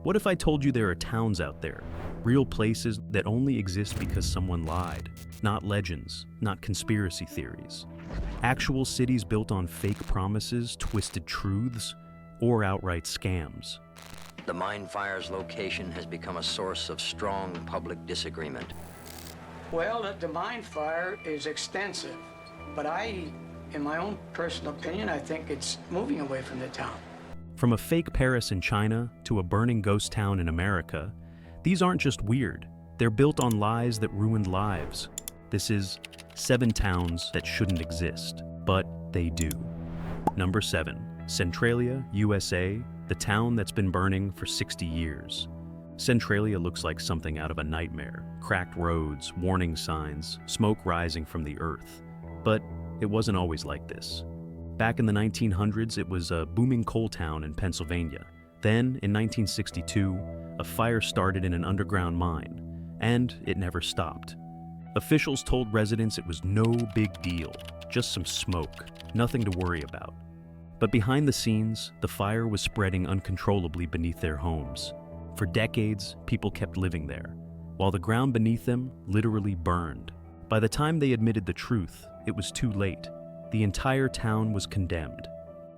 What if I told you there are towns out there, real places that only exist because someone lied? Not legends, not conspiracy theories. Actual cities built on fake promises, twisted truths, or outright scams. The mine fire's location has become a source of strong public disagreement. Well, the mine fire is extensive, but in my own personal opinion, I think it's moving away from the town. From a fake Paris in China to a burning ghost town in America, these aren't just weird, they're built on lies that ruined lives. This is 7 towns that shouldn't exist, but they do. Number 7, Centralia, USA, the town that's been burning for 60 years. Centralia looks like something out of a nightmare. Cracked roads, warning signs, smoke rising from the earth. But it wasn't always like this. Back in the 1900s, it was a booming coal town in Pennsylvania. Then, in 1962, a fire started in an underground mine, and it never stopped. Officials told residents it was no big deal, just some smoke, nothing to worry about. But behind the scenes, the fire was spreading uncontrollably beneath their homes. For decades, people kept living there, while the ground beneath them literally burned. By the time they admitted the truth, it was too late. The entire town was condemned.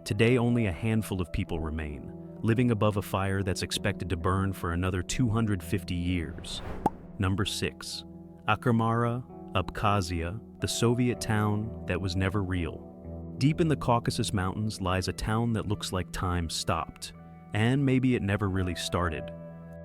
Today, only a handful of people remain, living above a fire that's expected to burn for another 250 years. Number 6, Akharmara, Abkhazia, the Soviet town that was never real. Deep in the Caucasus Mountains lies a town that looks like time stopped, and maybe it never really started.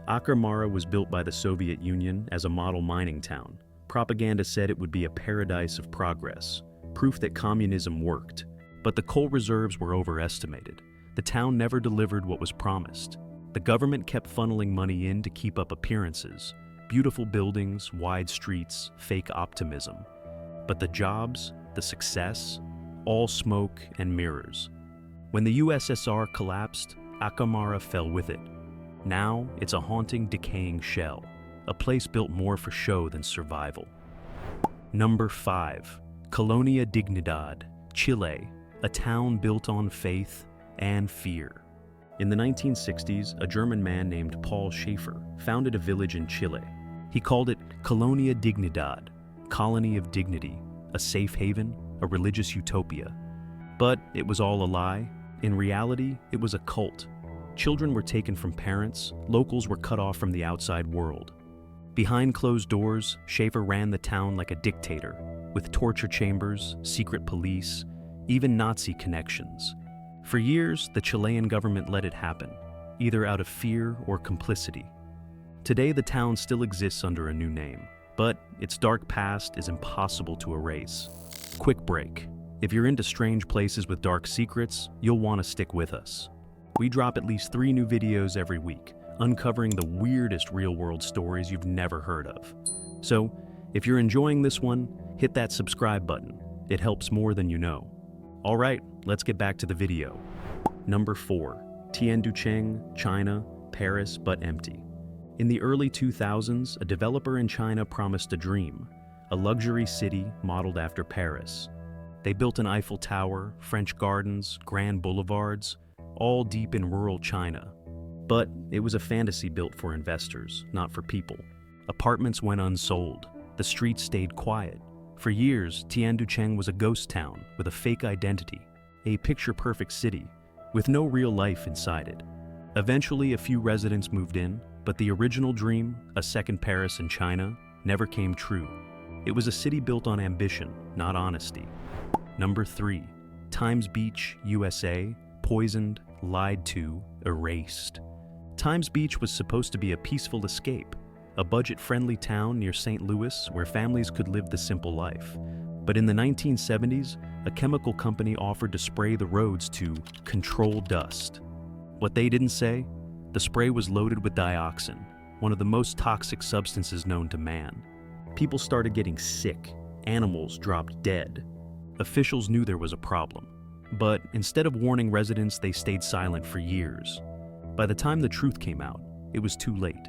Akharmara was built by the Soviet Union as a model mining town. Propaganda said it would be a paradise of progress, proof that communism worked. But the coal reserves were overestimated. The town never delivered what was promised. The government kept funneling money in to keep up appearances. Beautiful buildings, wide streets, fake optimism. But the jobs, the success, all smoke and mirrors. When the USSR collapsed, Akharmara fell with it. Now, it's a haunting, decaying shell, a place built more for show than survival. Number 5, Colonia Dignidad, Chile, a town built on faith and fear. In the 1960s, a German man named Paul Schaefer founded a village in Chile. He called it Colonia Dignidad, colony of dignity, a safe haven, a religious utopia. But it was all a lie. In reality, it was a cult. Children were taken from parents, locals were cut off from the outside world. Behind closed doors, Schaefer ran the town like a dictator, with torture chambers, secret police, even Nazi connections. For years, the Chilean government let it happen, either out of fear or complicity. Today, the town still exists under a new name, but its dark past is impossible to erase. Quick break. If you're into strange places with dark secrets, you'll want to stick with us. We drop at least 3 new videos every week, uncovering the weirdest real-world stories you've never heard of. So, if you're enjoying this one, hit that subscribe button. It helps more than you know. All right, let's get back to the video. Number 4, Tianducheng, China, Paris but empty. In the early 2000s, a developer in China promised a dream, a luxury city modeled after Paris. They built an Eiffel Tower, French gardens, grand boulevards, all deep in rural China. But it was a fantasy built for investors, not for people. Apartments went unsold. The streets stayed quiet. For years, Tianducheng was a ghost town with a fake identity, a picture-perfect city, with no real life inside it. Eventually, a few residents moved in, but the original dream, a second Paris in China, never came true. It was a city built on ambition, not honesty. Number 3, Times Beach, USA, poisoned, lied to, erased. Times Beach was supposed to be a peaceful escape, a budget-friendly town near St. Louis where families could live the simple life. But in the 1970s, a chemical company offered to spray the roads to control dust. What they didn't say? The spray was loaded with dioxin, one of the most toxic substances known to man. People started getting sick, animals dropped dead. Officials knew there was a problem. But instead of warning residents, they stayed silent for years. By the time the truth came out, it was too late.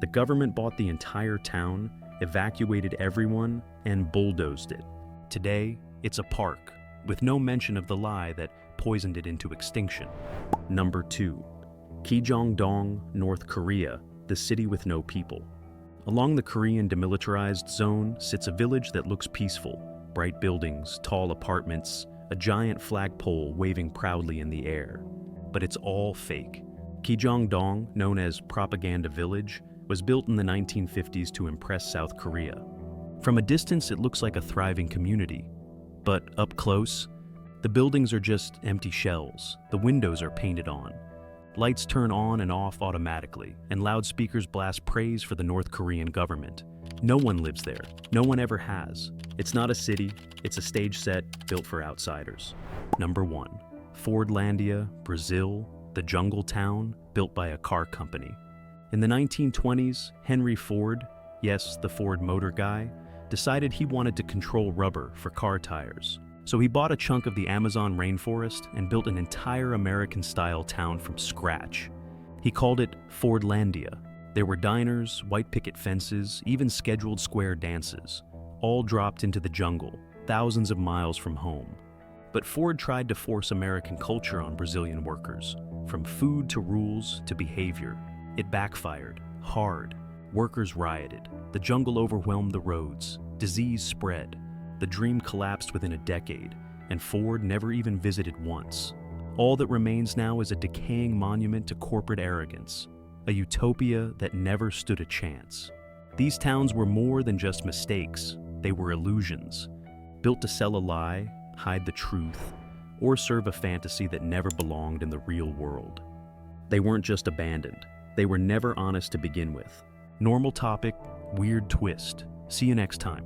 The government bought the entire town, evacuated everyone, and bulldozed it. Today, it's a park, with no mention of the lie that poisoned it into extinction. Number 2, Kijong-dong, North Korea, the city with no people. Along the Korean demilitarized zone sits a village that looks peaceful. Bright buildings, tall apartments, a giant flagpole waving proudly in the air. But it's all fake. Kijong-dong, known as Propaganda Village, was built in the 1950s to impress South Korea. From a distance, it looks like a thriving community. But up close, the buildings are just empty shells. The windows are painted on. Lights turn on and off automatically, and loudspeakers blast praise for the North Korean government. No one lives there. No one ever has. It's not a city, it's a stage set built for outsiders. Number 1. Fordlandia, Brazil, the jungle town built by a car company. In the 1920s, Henry Ford, yes, the Ford Motor guy, decided he wanted to control rubber for car tires. So he bought a chunk of the Amazon rainforest and built an entire American-style town from scratch. He called it Fordlandia. There were diners, white picket fences, even scheduled square dances, all dropped into the jungle, thousands of miles from home. But Ford tried to force American culture on Brazilian workers, from food to rules to behavior. It backfired, hard. Workers rioted. The jungle overwhelmed the roads. Disease spread. The dream collapsed within a decade, and Ford never even visited once. All that remains now is a decaying monument to corporate arrogance, a utopia that never stood a chance. These towns were more than just mistakes. They were illusions, built to sell a lie, hide the truth, or serve a fantasy that never belonged in the real world. They weren't just abandoned. They were never honest to begin with. Normal topic, weird twist. See you next time.